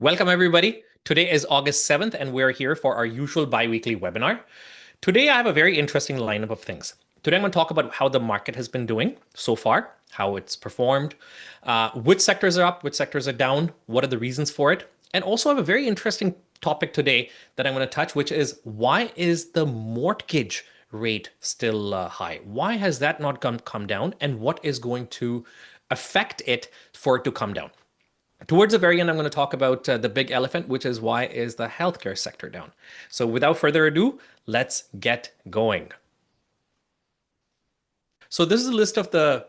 Welcome, everybody. Today is August 7th, and we're here for our usual bi-weekly webinar. Today, I have a very interesting lineup of things. Today, I'm going to talk about how the market has been doing so far, how it's performed, which sectors are up, which sectors are down, what are the reasons for it, and also I have a very interesting topic today that I'm going to touch, which is why is the mortgage rate still high? Why has that not come down, and what is going to affect it for it to come down? Towards the very end, I'm going to talk about the big elephant, which is why is the healthcare sector down. So without further ado, let's get going. So this is a list of the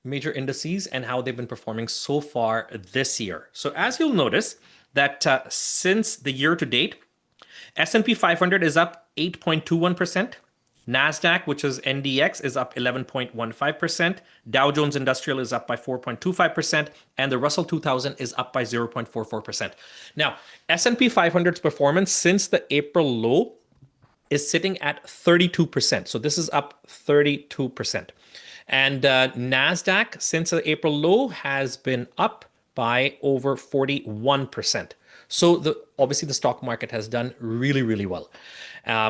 major indices and how they've been performing so far this year. So as you'll notice that since the year to date, S&P 500 is up 8.21%. NASDAQ, which is NDX, is up 11.15%. Dow Jones Industrial is up by 4.25%. And the Russell 2000 is up by 0.44%. Now, S&P 500's performance since the April low is sitting at 32%. So this is up 32%. And NASDAQ, since the April low, has been up by over 41%. So obviously the stock market has done really, really well.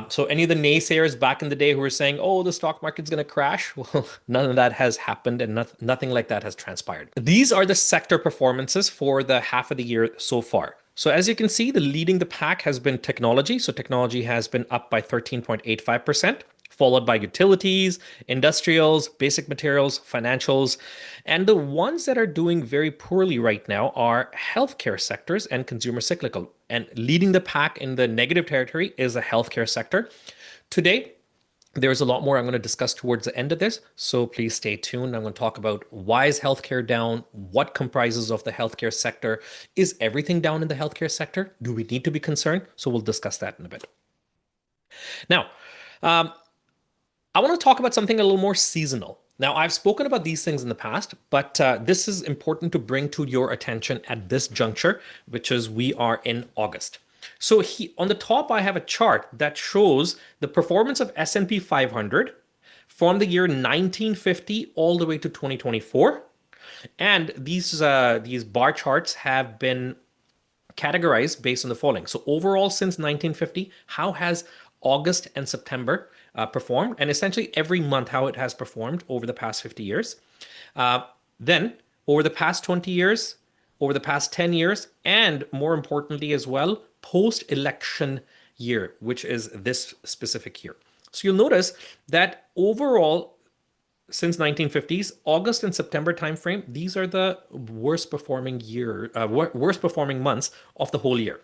So any of the naysayers back in the day who were saying, oh, the stock market's going to crash, well, none of that has happened and nothing like that has transpired. These are the sector performances for the half of the year so far. So as you can see, the leading the pack has been technology. So technology has been up by 13.85%. Followed by utilities, industrials, basic materials, financials. And the ones that are doing very poorly right now are healthcare sectors and consumer cyclical. And leading the pack in the negative territory is the healthcare sector. Today, there's a lot more I'm going to discuss towards the end of this, so please stay tuned. I'm going to talk about why is healthcare down, what comprises of the healthcare sector, is everything down in the healthcare sector? Do we need to be concerned? So we'll discuss that in a bit. Now, I want to talk about something a little more seasonal. Now, I've spoken about these things in the past, but this is important to bring to your attention at this juncture, which is we are in August. So on the top, I have a chart that shows the performance of S&P 500 from the year 1950 all the way to 2024. And these bar charts have been categorized based on the following. So overall, since 1950, how has August and September performed, and essentially every month how it has performed over the past 50 years. Then over the past 20 years, over the past 10 years, and more importantly as well, post-election year, which is this specific year. So you'll notice that overall, since 1950s, August and September timeframe, these are the worst performing months of the whole year.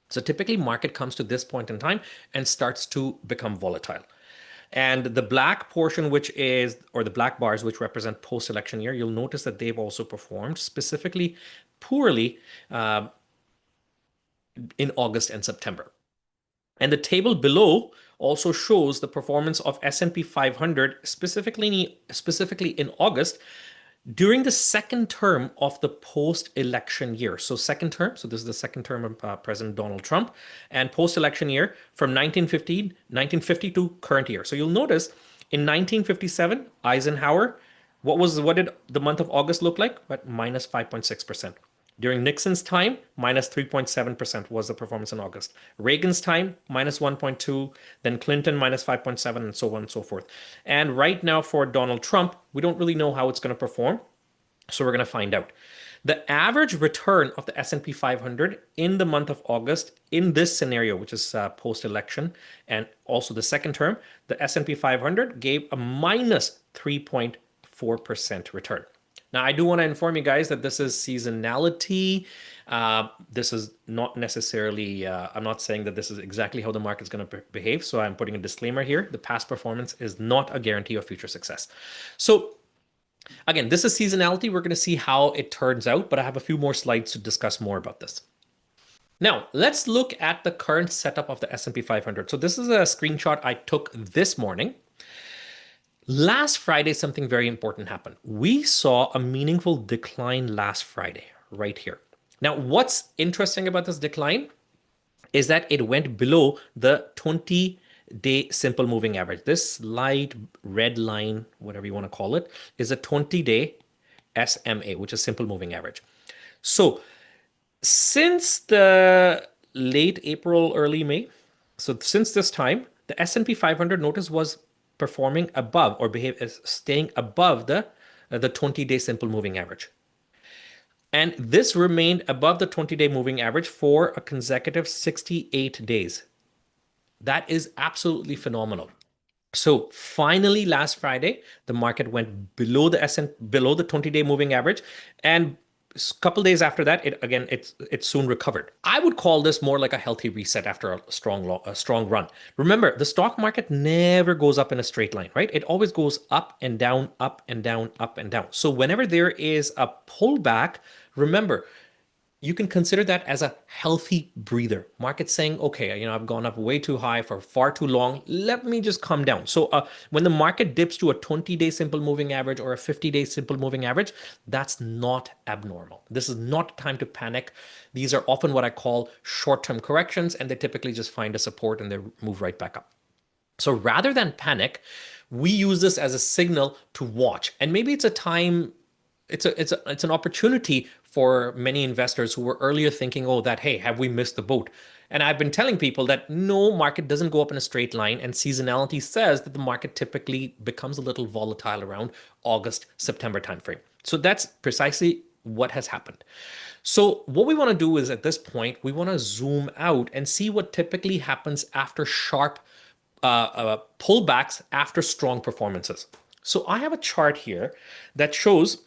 So typically market comes to this point in time and starts to become volatile. And the black portion, or the black bars, which represent post-election year, you'll notice that they've also performed specifically poorly in August and September. And the table below also shows the performance of S&P 500 specifically in August during the second term of the post-election year. So second term, so this is the second term of President Donald Trump, and post-election year from 1950 to current year. So you'll notice in 1957, Eisenhower, what did the month of August look like? But minus 5.6%. During Nixon's time, minus 3.7% was the performance in August. Reagan's time, minus 1.2%, then Clinton, minus 5.7%, and so on and so forth. And right now for Donald Trump, we don't really know how it's going to perform, so we're going to find out. The average return of the S&P 500 in the month of August in this scenario, which is post-election, and also the second term, the S&P 500 gave a minus 3.4% return. Now, I do want to inform you guys that this is seasonality. This is not necessarily, I'm not saying that this is exactly how the market's going to behave. So I'm putting a disclaimer here. The past performance is not a guarantee of future success. So again, this is seasonality. We're going to see how it turns out, but I have a few more slides to discuss more about this. Now, let's look at the current setup of the S&P 500. So this is a screenshot I took this morning. Last Friday, something very important happened. We saw a meaningful decline last Friday, right here. Now, what's interesting about this decline is that it went below the 20-day simple moving average. This light red line, whatever you want to call it, is a 20-day SMA, which is simple moving average. So Since the late April, early May, so since this time, the S&P 500 notice was performing above or behave as staying above the 20-day simple moving average. And this remained above the 20-day moving average for a consecutive 68 days. That is absolutely phenomenal. So finally, last Friday, the market went below the below the 20-day moving average, and a couple days after that, it soon recovered. I would call this more like a healthy reset after a strong run. Remember, the stock market never goes up in a straight line, right? It always goes up and down, up and down, up and down. So whenever there is a pullback, remember, you can consider that as a healthy breather. Market saying, okay, I've gone up way too high for far too long. Let me just come down. So when the market dips to a 20-day simple moving average or a 50-day simple moving average, that's not abnormal. This is not time to panic. These are often what I call short-term corrections, and they typically just find a support and they move right back up. So rather than panic, we use this as a signal to watch. And maybe it's a time, it's an opportunity for many investors who were earlier thinking, oh, that, hey, have we missed the boat? And I've been telling people that no, market doesn't go up in a straight line, and seasonality says that the market typically becomes a little volatile around August, September timeframe. So that's precisely what has happened. So what we want to do is at this point, we want to zoom out and see what typically happens after sharp pullbacks after strong performances. So I have a chart here that shows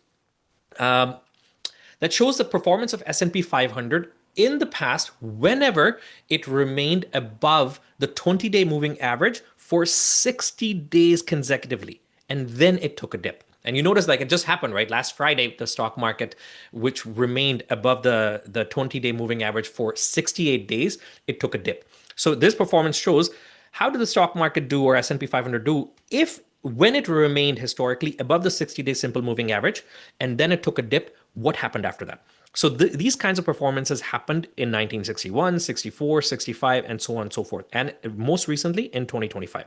the performance of S&P 500 in the past whenever it remained above the 20-day moving average for 60 days consecutively, and then it took a dip. And you notice, like, it just happened, right? Last Friday, the stock market, which remained above the 20-day moving average for 68 days, it took a dip. So this performance shows how did the stock market do, or S&P 500 do, if when it remained historically above the 60-day simple moving average and then it took a dip, what happened after that? So these kinds of performances happened in 1961, 64, 65, and so on and so forth, and most recently in 2025.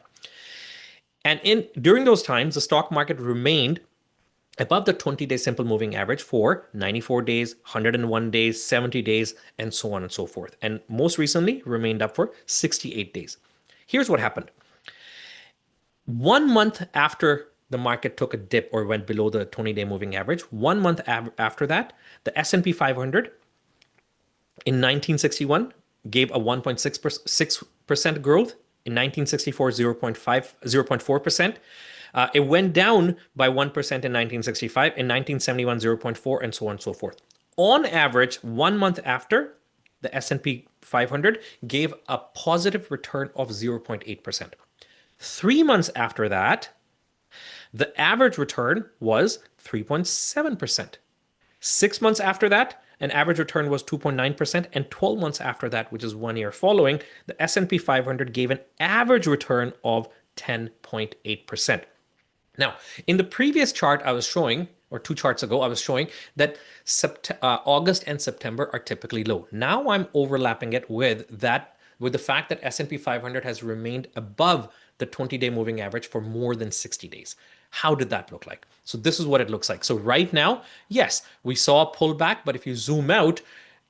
And during those times, the stock market remained above the 20-day simple moving average for 94 days, 101 days, 70 days, and so on and so forth. And most recently remained up for 68 days. Here's what happened. 1 month after the market took a dip or went below the 20-day moving average, 1 month after that, the S&P 500 in 1961 gave a 1.6% growth. In 1964, 0.4%. It went down by 1% in 1965. In 1971, 0.4%, and so on and so forth. On average, 1 month after, the S&P 500 gave a positive return of 0.8%. 3 months after that, the average return was 3.7%. 6 months after that, an average return was 2.9%, and 12 months after that, which is 1 year following, the S&P 500 gave an average return of 10.8%. Now, in the previous chart I was showing, or 2 charts ago, I was showing that August and September are typically low. Now I'm overlapping it with the fact that S&P 500 has remained above the 20-day moving average for more than 60 days. How did that look like? So this is what it looks like. So right now, yes, we saw a pullback, but if you zoom out,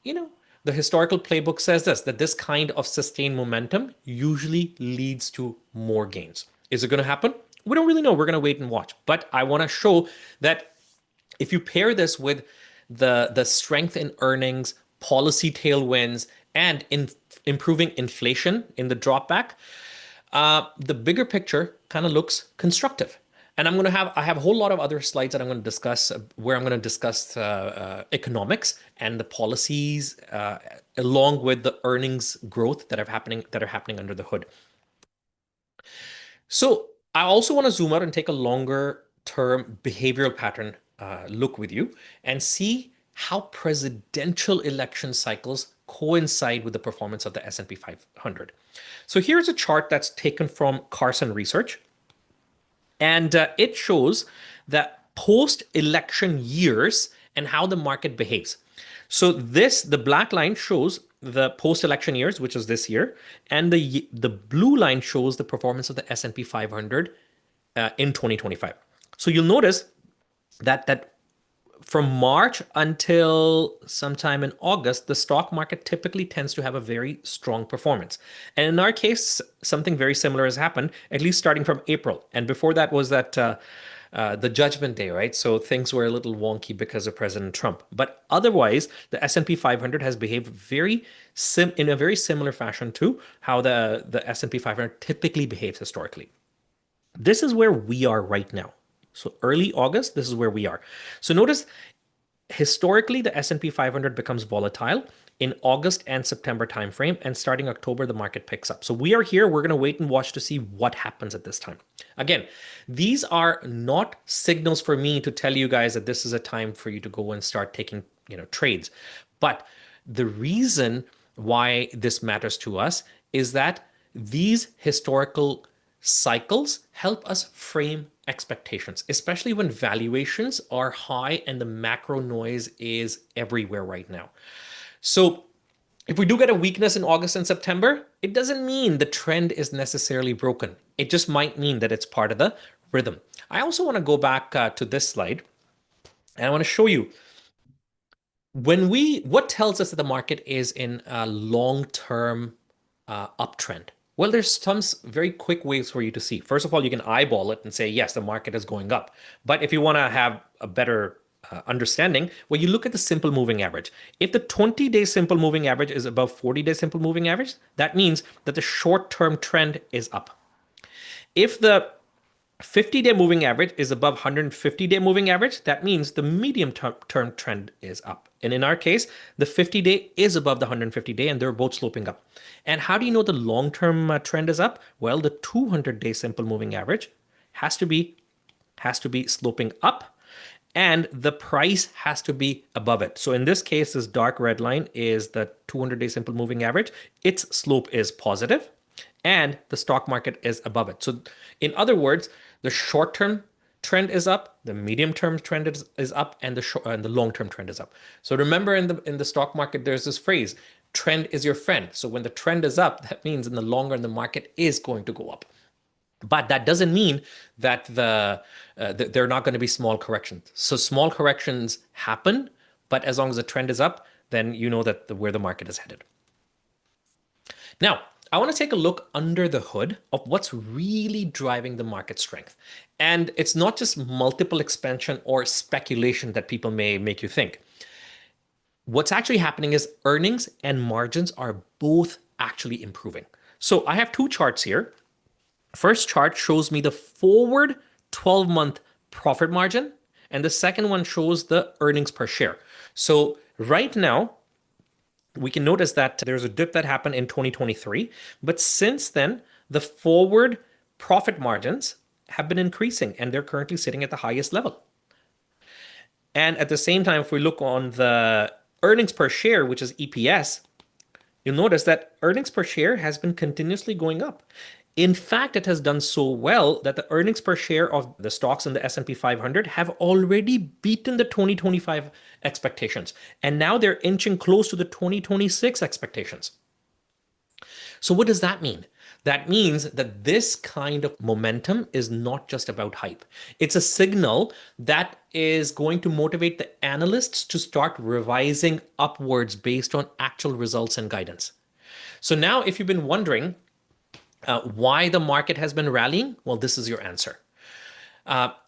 the historical playbook says that this kind of sustained momentum usually leads to more gains. Is it going to happen? We don't really know. We're going to wait and watch. But I want to show that if you pair this with the strength in earnings, policy tailwinds, and improving inflation in the dropback, the bigger picture kind of looks constructive. And I have a whole lot of other slides that I'm going to discuss, where I'm going to discuss economics and the policies, along with the earnings growth that are happening under the hood. So I also want to zoom out and take a longer term behavioral pattern look with you and see how presidential election cycles coincide with the performance of the S&P 500. So here's a chart that's taken from Carson Research, and it shows that post-election years and how the market behaves. So the black line shows the post-election years, which is this year, and the blue line shows the performance of the S&P 500 in 2025. So you'll notice that from March until sometime in August, the stock market typically tends to have a very strong performance. And in our case, something very similar has happened, at least starting from April. And before that was the Judgment Day, right? So things were a little wonky because of President Trump. But otherwise, the S&P 500 has behaved in a very similar fashion to how the S&P 500 typically behaves historically. This is where we are right now. So early August, this is where we are. So notice historically the S&P 500 becomes volatile in August and September timeframe, and starting October the market picks up. So we are here, we're going to wait and watch to see what happens at this time. Again, these are not signals for me to tell you guys that this is a time for you to go and start taking, trades. But the reason why this matters to us is that these historical cycles help us frame expectations, especially when valuations are high and the macro noise is everywhere right now. So if we do get a weakness in August and September, it doesn't mean the trend is necessarily broken. It just might mean that it's part of the rhythm. I also want to go back to this slide, and I want to show you what tells us that the market is in a long-term uptrend. Well, there's some very quick ways for you to see. First of all, you can eyeball it and say, yes, the market is going up. But if you want to have a better understanding, well, you look at the simple moving average. If the 20-day simple moving average is above 40-day simple moving average, that means that the short-term trend is up. If the 50-day moving average is above 150-day moving average, that means the medium term trend is up. And in our case, the 50-day is above the 150-day, and they're both sloping up. And how do you know the long-term trend is up? Well, the 200-day simple moving average has to be sloping up, and the price has to be above it. So in this case, this dark red line is the 200-day simple moving average. Its slope is positive, and the stock market is above it. So in other words, the short-term trend is up, the medium-term trend is up, and the long-term trend is up. So remember, in the stock market, there's this phrase, trend is your friend. So when the trend is up, that means in the long run, the market is going to go up. But that doesn't mean that there are not going to be small corrections. So small corrections happen, but as long as the trend is up, then you know that where the market is headed. Now, I want to take a look under the hood of what's really driving the market strength. And it's not just multiple expansion or speculation that people may make you think. What's actually happening is earnings and margins are both actually improving. So I have two charts here. First chart shows me the forward 12-month profit margin, and the second one shows the earnings per share. So right now, we can notice that there's a dip that happened in 2023, but since then, the forward profit margins have been increasing, and they're currently sitting at the highest level. And at the same time, if we look on the earnings per share, which is EPS, you'll notice that earnings per share has been continuously going up. In fact, it has done so well that the earnings per share of the stocks in the S&P 500 have already beaten the 2025 expectations. And now they're inching close to the 2026 expectations. So what does that mean? That means that this kind of momentum is not just about hype. It's a signal that is going to motivate the analysts to start revising upwards based on actual results and guidance. So now, if you've been wondering, why the market has been rallying? Well, this is your answer.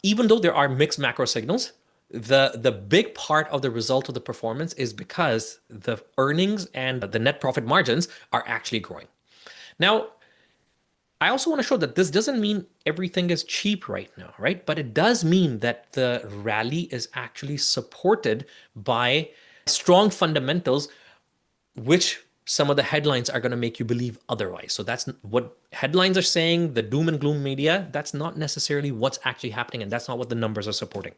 Even though there are mixed macro signals, the big part of the result of the performance is because the earnings and the net profit margins are actually growing. Now, I also want to show that this doesn't mean everything is cheap right now, right? But it does mean that the rally is actually supported by strong fundamentals, which some of the headlines are going to make you believe otherwise. So that's what headlines are saying, the doom and gloom media, that's not necessarily what's actually happening, and that's not what the numbers are supporting.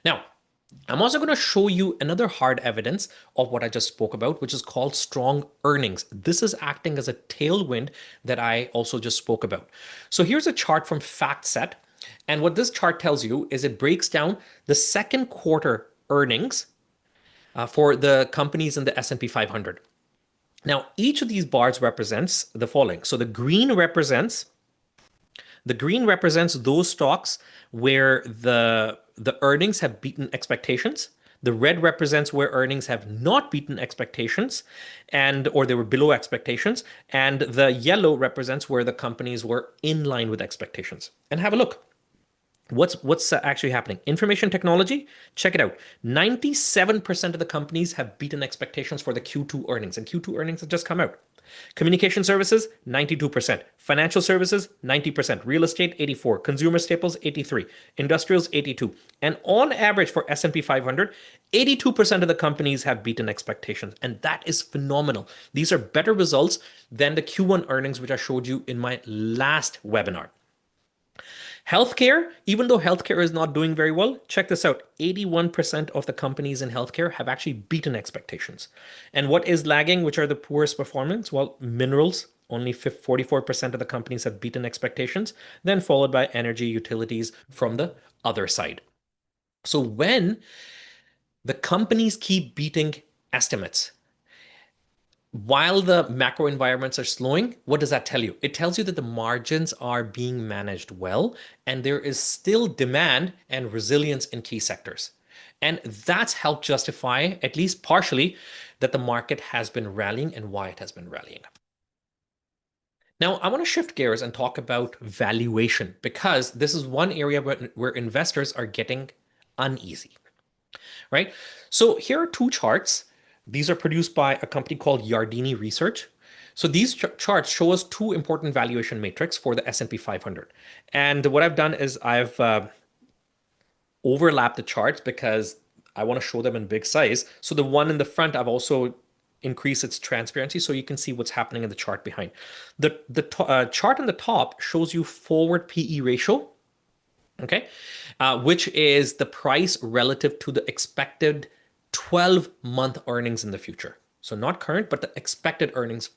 Now, I'm also going to show you another hard evidence of what I just spoke about, which is called strong earnings. This is acting as a tailwind that I also just spoke about. So here's a chart from FactSet. And what this chart tells you is it breaks down the second quarter earnings for the companies in the S&P 500. Now, each of these bars represents the following. So the green represents The green represents those stocks where the earnings have beaten expectations. The red represents where earnings have not beaten expectations and or they were below expectations, and the yellow represents where the companies were in line with expectations. And have a look. What's actually happening? Information technology, check it out. 97% of the companies have beaten expectations for the Q2 earnings, and Q2 earnings have just come out. Communication services, 92%. Financial services, 90%. Real estate, 84. Consumer staples, 83. Industrials, 82. And on average for S&P 500, 82% of the companies have beaten expectations. And that is phenomenal. These are better results than the Q1 earnings, which I showed you in my last webinar. Healthcare, even though healthcare is not doing very well, check this out. 81% of the companies in healthcare have actually beaten expectations. And what is lagging, which are the poorest performance? Well, minerals, only 44% of the companies have beaten expectations, then followed by energy utilities from the other side. So when the companies keep beating estimates, while the macro environments are slowing, what does that tell you? It tells you that the margins are being managed well, and there is still demand and resilience in key sectors. And that's helped justify, at least partially, that the market has been rallying and why it has been rallying. Now, I want to shift gears and talk about valuation, because this is one area where investors are getting uneasy, right? So here are two charts. These are produced by a company called Yardeni Research. So these charts show us two important valuation metrics for the S&P 500. And what I've done is I've overlapped the charts because I want to show them in big size. So the one in the front, I've also increased its transparency so you can see what's happening in the chart behind. The chart on the top shows you forward PE ratio, okay, which is the price relative to the expected 12-month earnings in the future. So not current, but the expected earnings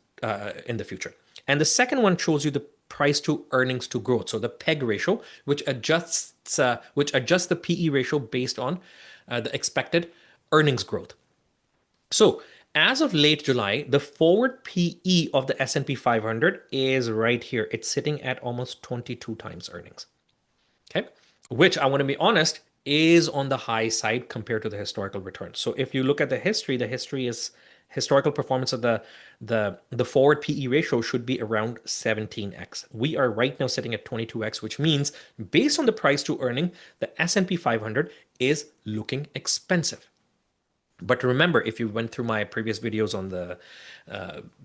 in the future. And the second one shows you the price to earnings to growth. So the PEG ratio, which adjusts the PE ratio based on the expected earnings growth. So as of late July, the forward PE of the S&P 500 is right here. It's sitting at almost 22 times earnings. Okay, which I want to be honest is on the high side compared to the historical return. So if you look at the history is historical performance of the forward PE ratio should be around 17x. We are right now sitting at 22x, which means based on the price to earning, the S&P 500 is looking expensive. But remember, if you went through my previous videos on the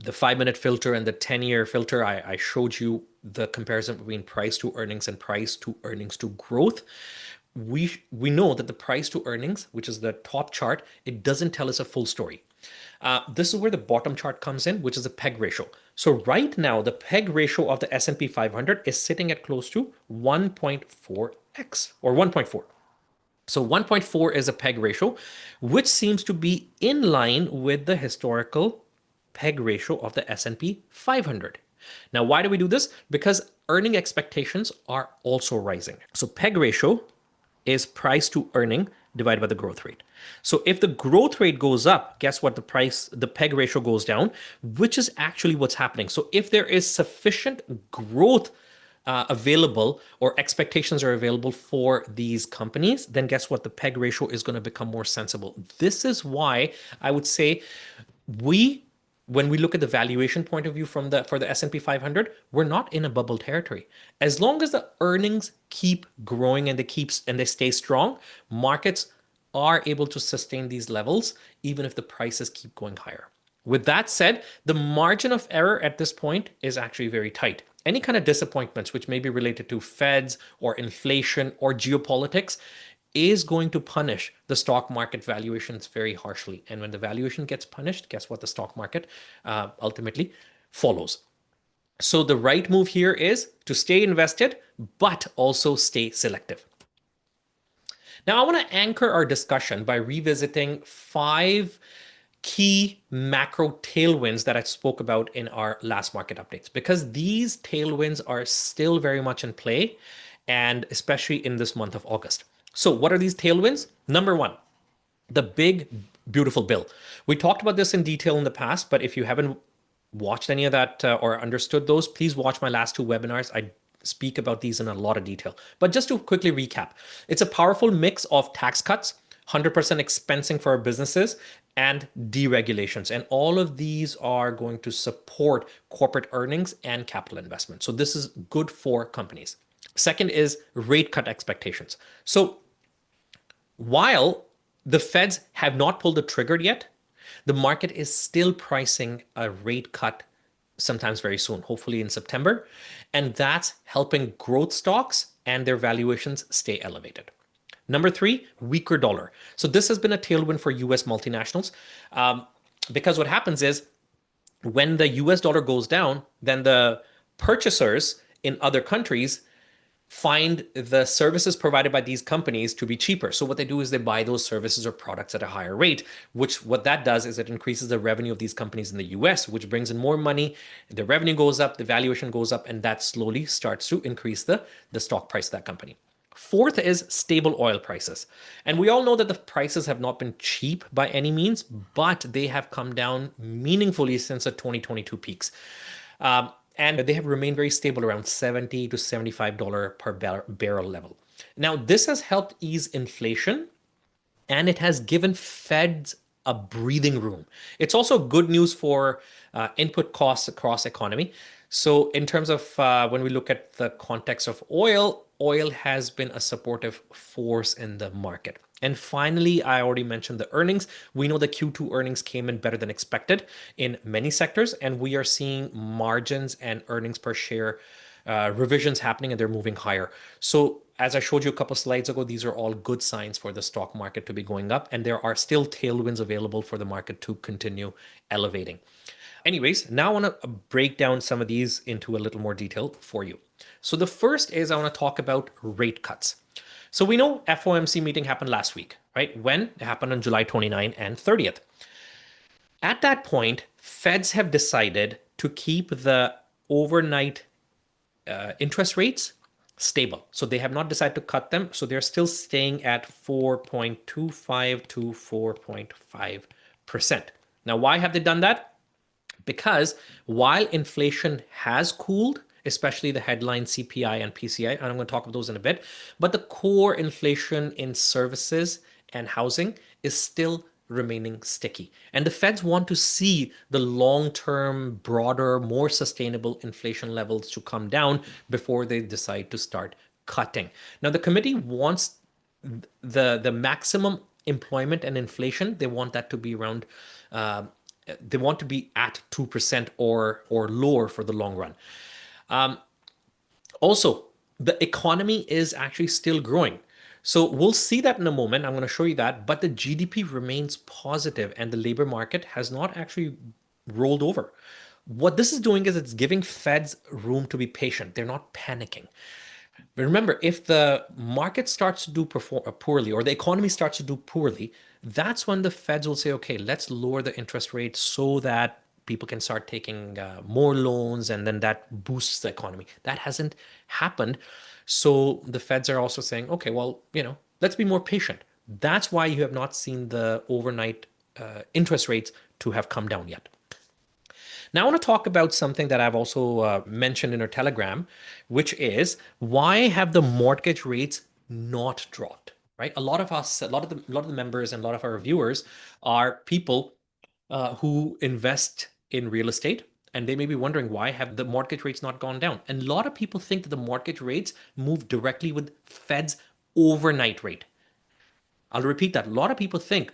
5-minute filter and the 10-year filter, I showed you the comparison between price to earnings and price to earnings to growth. We know that the price to earnings, which is the top chart, it doesn't tell us a full story. This is where the bottom chart comes in, which is the PEG ratio. So right now, the PEG ratio of the S&P 500 is sitting at close to 1.4x or 1.4. So 1.4 is a PEG ratio, which seems to be in line with the historical PEG ratio of the S&P 500. Now, why do we do this? Because earning expectations are also rising. So PEG ratio is price to earning divided by the growth rate. So if the growth rate goes up, guess what? The PEG ratio goes down, which is actually what's happening. So if there is sufficient growth available or expectations are available for these companies, then guess what? The PEG ratio is going to become more sensible. This is why I would say when we look at the valuation point of view for the S&P 500, we're not in a bubble territory. As long as the earnings keep growing and they stay strong, markets are able to sustain these levels even if the prices keep going higher. With that said, the margin of error at this point is actually very tight. Any kind of disappointments, which may be related to Feds or inflation or geopolitics, is going to punish the stock market valuations very harshly. And when the valuation gets punished, guess what? The stock market ultimately follows. So the right move here is to stay invested, but also stay selective. Now, I want to anchor our discussion by revisiting 5 key macro tailwinds that I spoke about in our last market updates, because these tailwinds are still very much in play, and especially in this month of August. So what are these tailwinds? Number one, the big, beautiful bill. We talked about this in detail in the past, but if you haven't watched any of that or understood those, please watch my last 2 webinars. speak about these in a lot of detail. But just to quickly recap, it's a powerful mix of tax cuts, 100% expensing for our businesses, and deregulations. And all of these are going to support corporate earnings and capital investment. So this is good for companies. Second is rate cut expectations. So while the Feds have not pulled the trigger yet, the market is still pricing a rate cut sometimes very soon, hopefully in September. And that's helping growth stocks and their valuations stay elevated. Number three, weaker dollar. So this has been a tailwind for US multinationals because what happens is when the US dollar goes down, then the purchasers in other countries find the services provided by these companies to be cheaper. So what they do is they buy those services or products at a higher rate, which what that does is it increases the revenue of these companies in the US, which brings in more money. The revenue goes up, the valuation goes up, and that slowly starts to increase the stock price of that company. Fourth is stable oil prices. And we all know that the prices have not been cheap by any means, but they have come down meaningfully since the 2022 peaks. And they have remained very stable around $70 to $75 per barrel level. Now, this has helped ease inflation and it has given Feds a breathing room. It's also good news for input costs across economy. So in terms of when we look at the context of oil, oil has been a supportive force in the market. And finally, I already mentioned the earnings. We know the Q2 earnings came in better than expected in many sectors, and we are seeing margins and earnings per share revisions happening, and they're moving higher. So as I showed you a couple slides ago, these are all good signs for the stock market to be going up, and there are still tailwinds available for the market to continue elevating. Anyways, now I want to break down some of these into a little more detail for you. So the first is I want to talk about rate cuts. So we know FOMC meeting happened last week, right? When? It happened on July 29 and 30th. At that point, Feds have decided to keep the overnight interest rates stable. So they have not decided to cut them. So they're still staying at 4.25 to 4.5%. Now, why have they done that? Because while inflation has cooled, especially the headline CPI and PCI, and I'm going to talk about those in a bit, but the core inflation in services and housing is still remaining sticky. And the Feds want to see the long-term, broader, more sustainable inflation levels to come down before they decide to start cutting. Now, the committee wants the maximum employment and inflation, they want that to be around they want to be at 2% or lower for the long run. Also, the economy is actually still growing. So we'll see that in a moment. I'm going to show you that. But the GDP remains positive and the labor market has not actually rolled over. What this is doing is it's giving Feds room to be patient. They're not panicking. But remember, if the market starts to do poorly or the economy starts to do poorly, that's when the Feds will say, okay, let's lower the interest rate so that people can start taking more loans and then that boosts the economy. That hasn't happened. So the Feds are also saying, okay, well, let's be more patient. That's why you have not seen the overnight interest rates to have come down yet. Now, I want to talk about something that I've also mentioned in our Telegram, which is why have the mortgage rates not dropped? Right? A lot of us, a lot of the members, and a lot of our viewers are people who invest in real estate, and they may be wondering why have the mortgage rates not gone down? And a lot of people think that the mortgage rates move directly with Fed's overnight rate. I'll repeat that. A lot of people think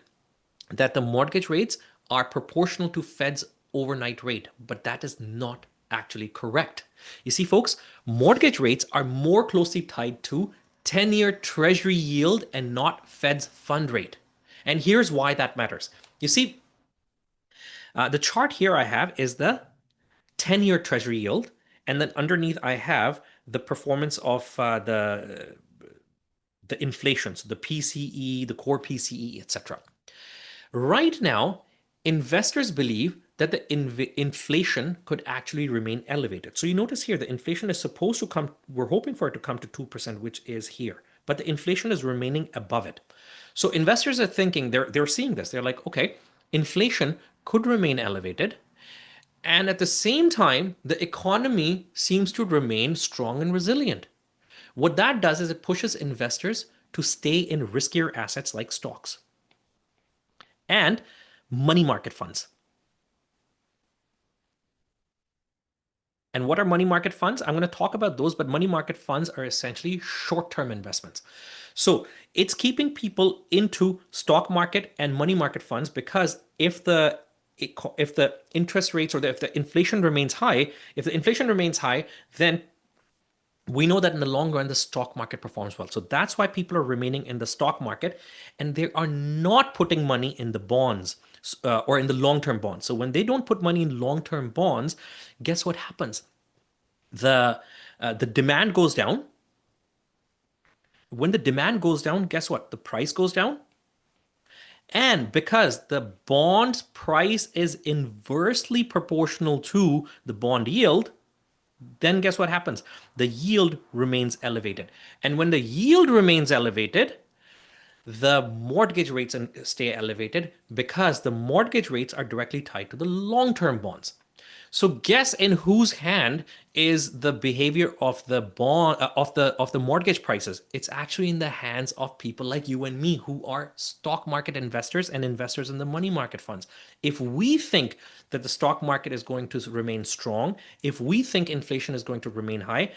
that the mortgage rates are proportional to Fed's overnight rate, but that is not actually correct. You see, folks, mortgage rates are more closely tied to 10-year Treasury yield and not Fed's fund rate. And here's why that matters. You see, the chart here I have is the 10-year Treasury yield, and then underneath I have the performance of the inflation, so the PCE, the core PCE, etc. Right now, investors believe that the inflation could actually remain elevated. So you notice here, the inflation is supposed to come, we're hoping for it to come to 2%, which is here, but the inflation is remaining above it. So investors are thinking, they're seeing this. They're like, okay, inflation could remain elevated. And at the same time, the economy seems to remain strong and resilient. What that does is it pushes investors to stay in riskier assets like stocks and money market funds. And what are money market funds? I'm going to talk about those, but money market funds are essentially short-term investments. So it's keeping people into stock market and money market funds because if the interest rates or if the inflation remains high, then we know that in the long run the stock market performs well. So that's why people are remaining in the stock market and they are not putting money in the bonds or in the long-term bonds. So when they don't put money in long-term bonds, guess what happens? The demand goes down. When the demand goes down, guess what? The price goes down. And because the bond price is inversely proportional to the bond yield, then guess what happens? The yield remains elevated. And when the yield remains elevated, the mortgage rates stay elevated because the mortgage rates are directly tied to the long-term bonds. So guess in whose hand is the behavior of the bond of the mortgage prices? It's actually in the hands of people like you and me who are stock market investors and investors in the money market funds. If we think that the stock market is going to remain strong, if we think inflation is going to remain high,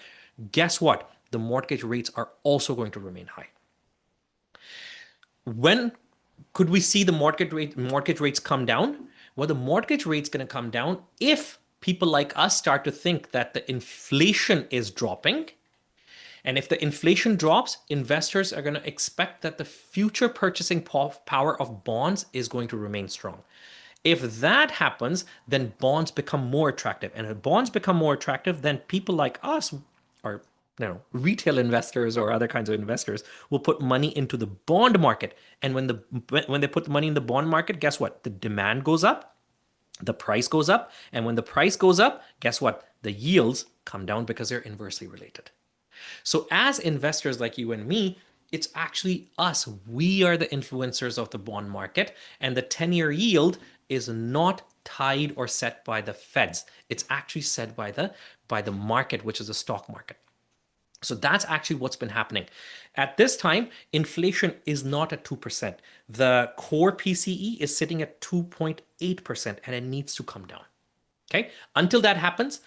guess what? The mortgage rates are also going to remain high. When could we see the mortgage rates come down? Well, the mortgage rate's going to come down if people like us start to think that the inflation is dropping. And if the inflation drops, investors are going to expect that the future purchasing power of bonds is going to remain strong. If that happens, then bonds become more attractive. And if bonds become more attractive, then people like us, or retail investors or other kinds of investors, will put money into the bond market. And when they put the money in the bond market, guess what? The demand goes up, the price goes up, and when the price goes up, guess what? The yields come down because they're inversely related. So as investors like you and me, it's actually us. We are the influencers of the bond market, and the 10-year yield is not tied or set by the Feds. It's actually set by the market, which is the stock market. So that's actually what's been happening. At this time, inflation is not at 2%. The core PCE is sitting at 2.8%, and it needs to come down. Okay. Until that happens,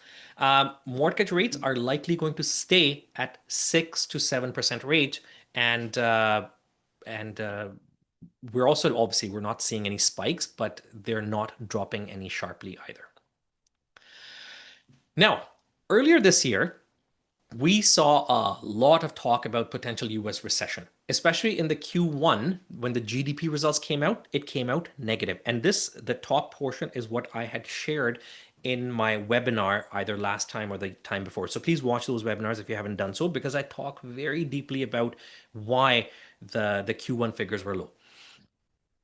mortgage rates are likely going to stay at 6 to 7% range, and we're also obviously we're not seeing any spikes, but they're not dropping any sharply either. Now, earlier this year, we saw a lot of talk about potential US recession, especially in the Q1 when the GDP results came out. It came out negative. And the top portion is what I had shared in my webinar either last time or the time before. So please watch those webinars if you haven't done so, because I talk very deeply about why the Q1 figures were low.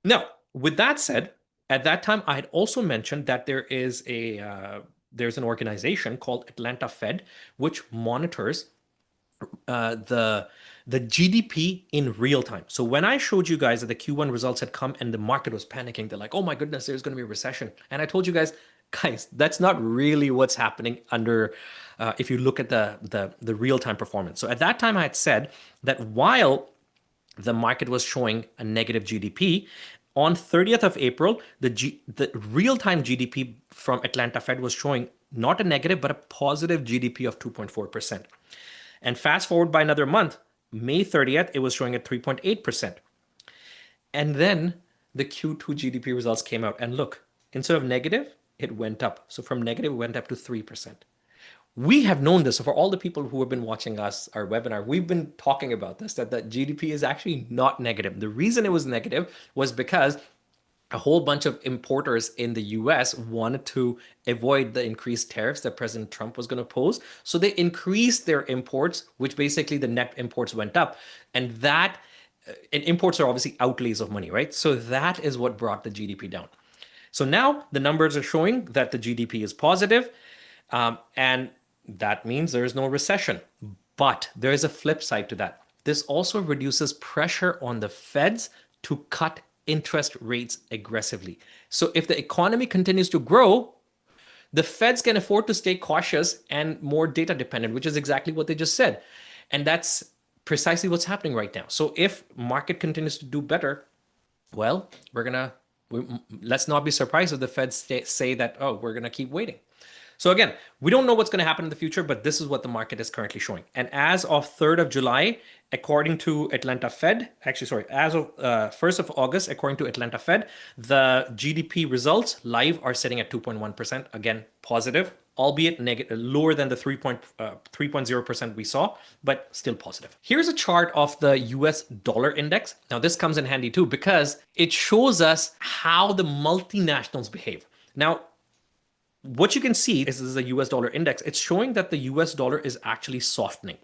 Now, with that said, at that time, I had also mentioned that there's an organization called Atlanta Fed, which monitors the GDP in real time. So when I showed you guys that the Q1 results had come and the market was panicking, they're like, "Oh my goodness, there's going to be a recession." And I told you guys, that's not really what's happening under. If you look at the real time performance. So at that time, I had said that while the market was showing a negative GDP, on 30th of April, the real-time GDP from Atlanta Fed was showing not a negative, but a positive GDP of 2.4%. And fast forward by another month, May 30th, it was showing at 3.8%. And then the Q2 GDP results came out. And look, instead of negative, it went up. So from negative, it went up to 3%. We have known this. So for all the people who have been watching our webinar, we've been talking about this, that the GDP is actually not negative. The reason it was negative was because a whole bunch of importers in the US wanted to avoid the increased tariffs that President Trump was going to pose. So they increased their imports, which basically the net imports went up. And imports are obviously outlays of money, right? So that is what brought the GDP down. So now the numbers are showing that the GDP is positive, and that means there is no recession. But there is a flip side to that. This also reduces pressure on the Feds to cut interest rates aggressively. So if the economy continues to grow, The feds can afford to stay cautious and more data dependent, which is exactly what they just said. And that's precisely what's happening right now. So if market continues to do better, well, let's not be surprised if the Feds say that, oh, we're going to keep waiting. So again, we don't know what's going to happen in the future, but this is what the market is currently showing. And as of 3rd of July, according to Atlanta Fed, actually, sorry, as of 1st of August, according to Atlanta Fed, the GDP results live are sitting at 2.1%. Again, positive, albeit lower than the 3.0% we saw, but still positive. Here's a chart of the US dollar index. Now, this comes in handy too because it shows us how the multinationals behave. Now, what you can see is this is a US dollar index. It's showing that the US dollar is actually softening.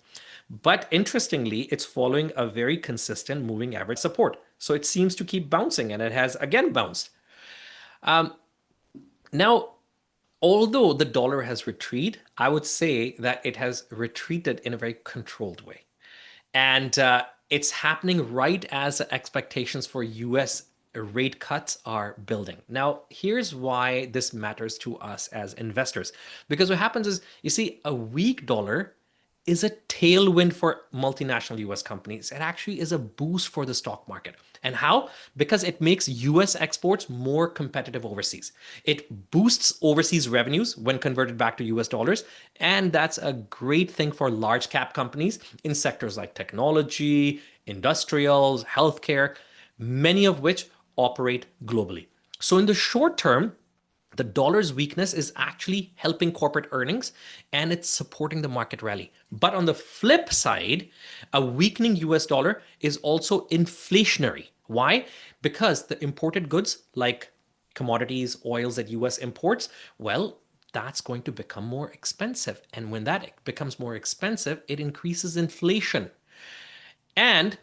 But interestingly, it's following a very consistent moving average support. So it seems to keep bouncing, and it has again bounced. Now, although the dollar has retreated, I would say that it has retreated in a very controlled way. And it's happening right as the expectations for US rate cuts are building. Now, here's why this matters to us as investors. Because what happens is, you see, a weak dollar is a tailwind for multinational US companies. It actually is a boost for the stock market. And how? Because it makes US exports more competitive overseas. It boosts overseas revenues when converted back to US dollars. And that's a great thing for large cap companies in sectors like technology, industrials, healthcare, many of which operate globally. So in the short term, the dollar's weakness is actually helping corporate earnings and it's supporting the market rally. But on the flip side, a weakening US dollar is also inflationary. Why? Because the imported goods like commodities, oils that US imports, well, that's going to become more expensive. And when that becomes more expensive, it increases inflation. And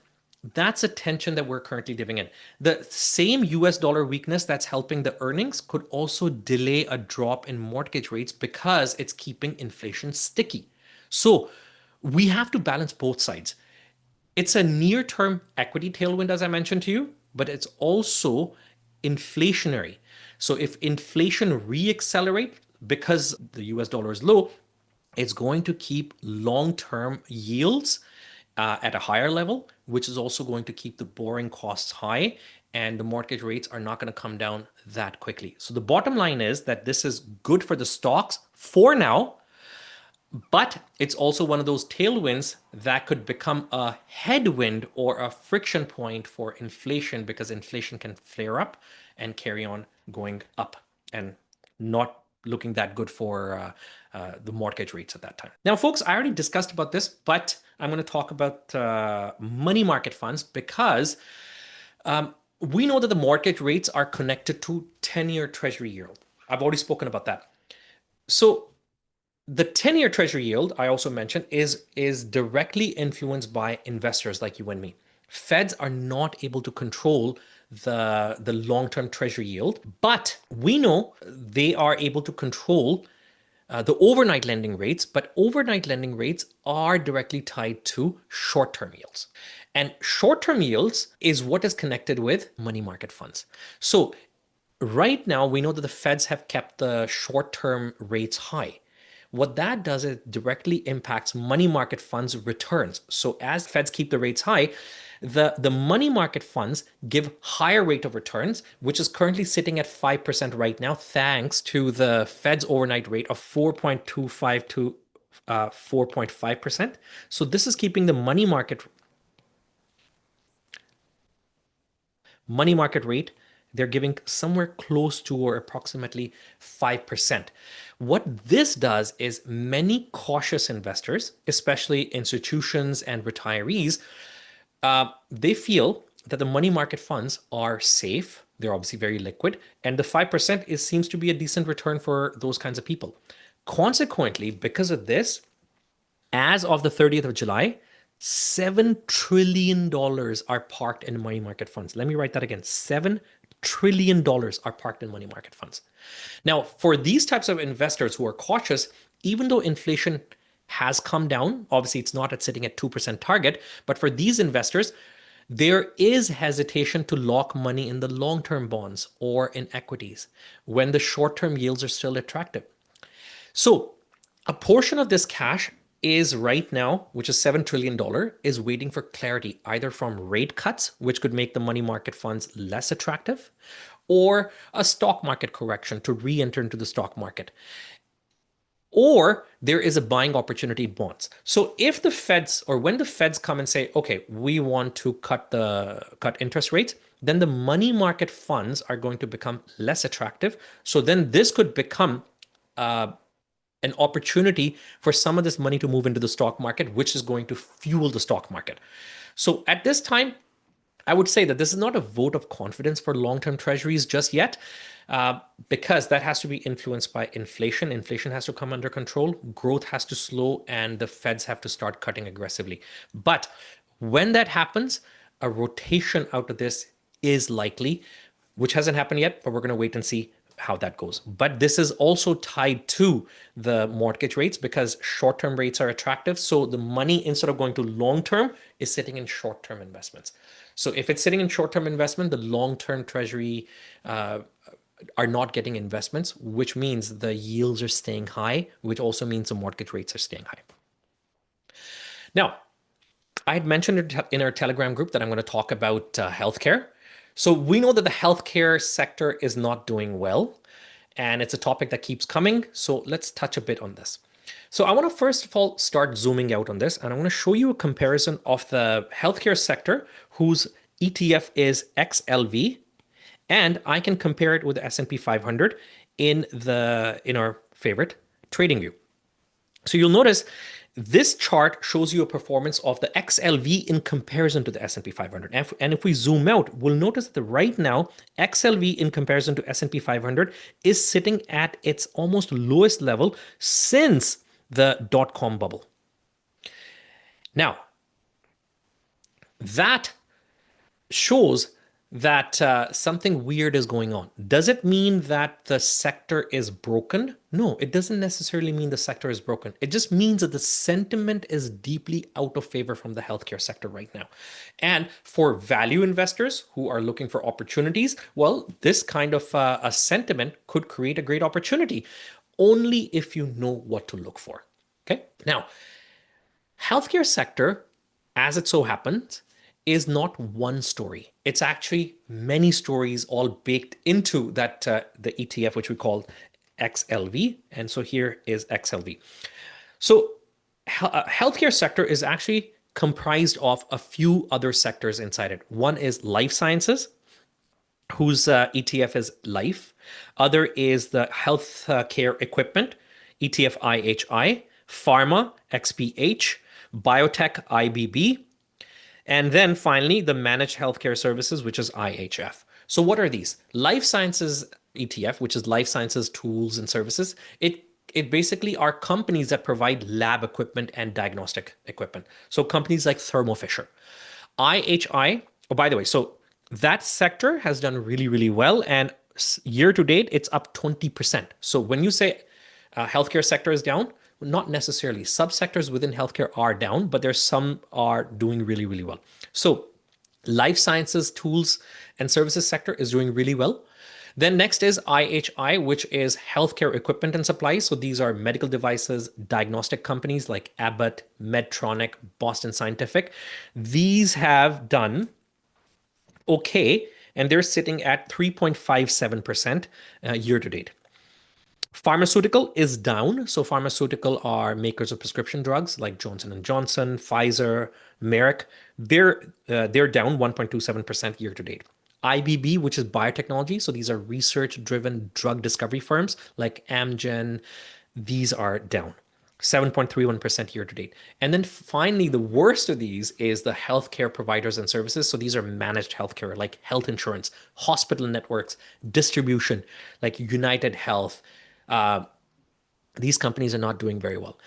that's a tension that we're currently living in. The same US dollar weakness that's helping the earnings could also delay a drop in mortgage rates because it's keeping inflation sticky. So we have to balance both sides. It's a near term equity tailwind, as I mentioned to you, but it's also inflationary. So if inflation reaccelerate because the US dollar is low, it's going to keep long-term yields at a higher level, which is also going to keep the borrowing costs high, and the mortgage rates are not going to come down that quickly. So the bottom line is that this is good for the stocks for now, but it's also one of those tailwinds that could become a headwind or a friction point for inflation because inflation can flare up and carry on going up and not looking that good for the mortgage rates at that time. Now, folks, I already discussed about this, but I'm going to talk about money market funds because we know that the mortgage rates are connected to 10-year Treasury yield. I've already spoken about that. So the 10-year Treasury yield, I also mentioned, is directly influenced by investors like you and me. Feds are not able to control the long-term Treasury yield, but we know they are able to control the overnight lending rates, but overnight lending rates are directly tied to short-term yields. And short-term yields is what is connected with money market funds. So right now, we know that the Feds have kept the short-term rates high. What that does is directly impacts money market funds returns. So as Feds keep the rates high, the money market funds give higher rate of returns, which is currently sitting at 5% right now, thanks to the Fed's overnight rate of 4.25 to 4.5%. So this is keeping the money market rate, they're giving somewhere close to or approximately 5%. What this does is many cautious investors, especially institutions and retirees, they feel that the money market funds are safe. They're obviously very liquid. And the 5% seems to be a decent return for those kinds of people. Consequently, because of this, as of the 30th of July, $7 trillion are parked in money market funds. Let me write that again. $7 trillion are parked in money market funds. Now, for these types of investors who are cautious, even though inflation has come down, obviously it's not sitting at 2% target, but for these investors, there is hesitation to lock money in the long-term bonds or in equities when the short-term yields are still attractive. So a portion of this cash is right now, which is $7 trillion, is waiting for clarity either from rate cuts, which could make the money market funds less attractive, or a stock market correction to re-enter into the stock market, or there is a buying opportunity in bonds. So if the Feds, or when the Feds come and say, okay, we want to cut interest rates, then the money market funds are going to become less attractive. So then this could become an opportunity for some of this money to move into the stock market, which is going to fuel the stock market. So at this time, I would say that this is not a vote of confidence for long-term treasuries just yet, because that has to be influenced by inflation. Inflation has to come under control, growth has to slow, and the Feds have to start cutting aggressively. But when that happens, a rotation out of this is likely, which hasn't happened yet, but we're going to wait and see how that goes. But this is also tied to the mortgage rates because short-term rates are attractive. So the money, instead of going to long-term, is sitting in short-term investments. So if it's sitting in short-term investment, the long-term treasury are not getting investments, which means the yields are staying high, which also means the mortgage rates are staying high. Now, I had mentioned in our Telegram group that I'm going to talk about healthcare. So we know that the healthcare sector is not doing well, and it's a topic that keeps coming. So let's touch a bit on this. So I want to first of all start zooming out on this, and I want to show you a comparison of the healthcare sector whose ETF is XLV, and I can compare it with the S&P 500 in our favorite trading view. So you'll notice this chart shows you a performance of the XLV in comparison to the S&P 500. And if we zoom out, we'll notice that right now, XLV in comparison to S&P 500 is sitting at its almost lowest level since the dot-com bubble. Now, that shows that something weird is going on. Does it mean that the sector is broken? No, it doesn't necessarily mean the sector is broken. It just means that the sentiment is deeply out of favor from the healthcare sector right now. And for value investors who are looking for opportunities, well, this kind of a sentiment could create a great opportunity only if you know what to look for. Okay. Now, healthcare sector, as it so happens, is not one story. It's actually many stories all baked into that the ETF, which we call XLV. And so here is XLV. So healthcare sector is actually comprised of a few other sectors inside it. One is life sciences, whose ETF is Life. Other is the health care equipment, ETF IHI, pharma, XPH, biotech, IBB, and then finally, the managed healthcare services, which is IHF. So what are these? Life sciences ETF, which is life sciences tools and services. It basically are companies that provide lab equipment and diagnostic equipment. So companies like Thermo Fisher. IHI, oh, by the way, so that sector has done really, really well. And year to date, it's up 20%. So when you say healthcare sector is down, not necessarily. Subsectors within healthcare are down, but there's some are doing really, really well. So life sciences, tools, and services sector is doing really well. Then next is IHI, which is healthcare equipment and supplies. So these are medical devices, diagnostic companies like Abbott, Medtronic, Boston Scientific. These have done okay, and they're sitting at 3.57% year to date. Pharmaceutical is down. So pharmaceutical are makers of prescription drugs like Johnson and Johnson, Pfizer, Merck. They're down 1.27% year to date. IBB, which is biotechnology. So these are research-driven drug discovery firms like Amgen. These are down 7.31% year to date. And then finally, the worst of these is the healthcare providers and services. So these are managed healthcare like health insurance, hospital networks, distribution like United Health. These companies are not doing very well.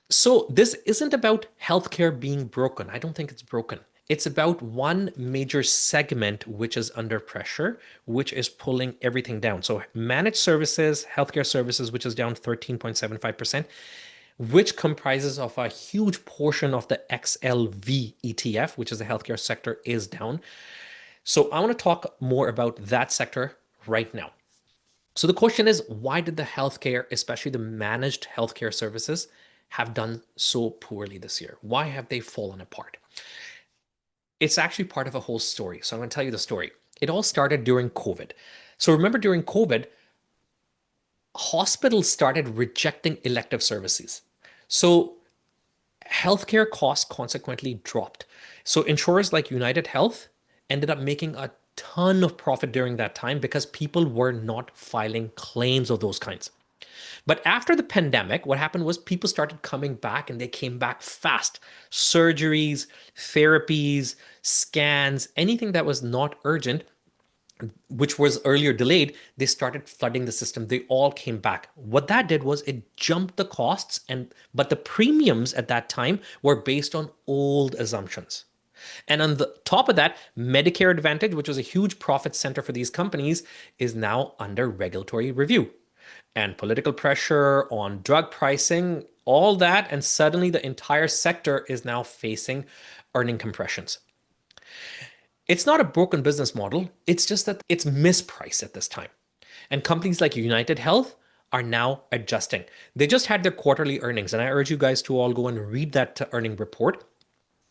So this isn't about healthcare being broken. I don't think it's broken. It's about one major segment which is under pressure, which is pulling everything down. So managed services, healthcare services, which is down 13.75%, which comprises of a huge portion of the XLV ETF, which is the healthcare sector, is down. So I want to talk more about that sector right now. So the question is, why did the healthcare, especially the managed healthcare services, have done so poorly this year? Why have they fallen apart? It's actually part of a whole story. So I'm going to tell you the story. It all started during COVID. So remember, during COVID, hospitals started rejecting elective services. So healthcare costs consequently dropped. So insurers like United Health ended up making a ton of profit during that time because people were not filing claims of those kinds. But after the pandemic, what happened was people started coming back and they came back fast. Surgeries, therapies, scans, anything that was not urgent, which was earlier delayed, they started flooding the system. They all came back. What that did was it jumped the costs, and but the premiums at that time were based on old assumptions. And on the top of that, Medicare Advantage, which was a huge profit center for these companies, is now under regulatory review. And political pressure on drug pricing, all that, and suddenly the entire sector is now facing earning compressions. It's not a broken business model. It's just that it's mispriced at this time. And companies like United Health are now adjusting. They just had their quarterly earnings, and I urge you guys to all go and read that earning report.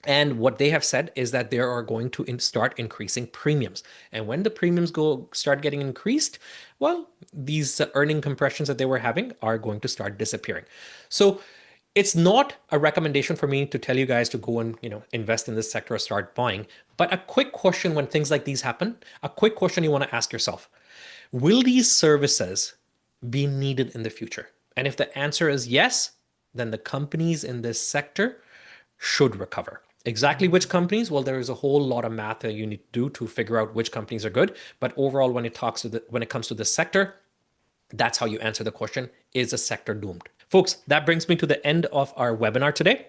And what they have said is that they are going to start increasing premiums. And when the premiums start getting increased, well, these earning compressions that they were having are going to start disappearing. So it's not a recommendation for me to tell you guys to go and invest in this sector or start buying. But a quick question when things like these happen, a quick question you want to ask yourself: will these services be needed in the future? And if the answer is yes, then the companies in this sector should recover. Exactly which companies? Well, there is a whole lot of math that you need to do to figure out which companies are good. But overall, when it comes to the sector, that's how you answer the question: is a sector doomed? Folks, that brings me to the end of our webinar today.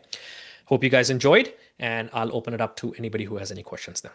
Hope you guys enjoyed, and I'll open it up to anybody who has any questions now.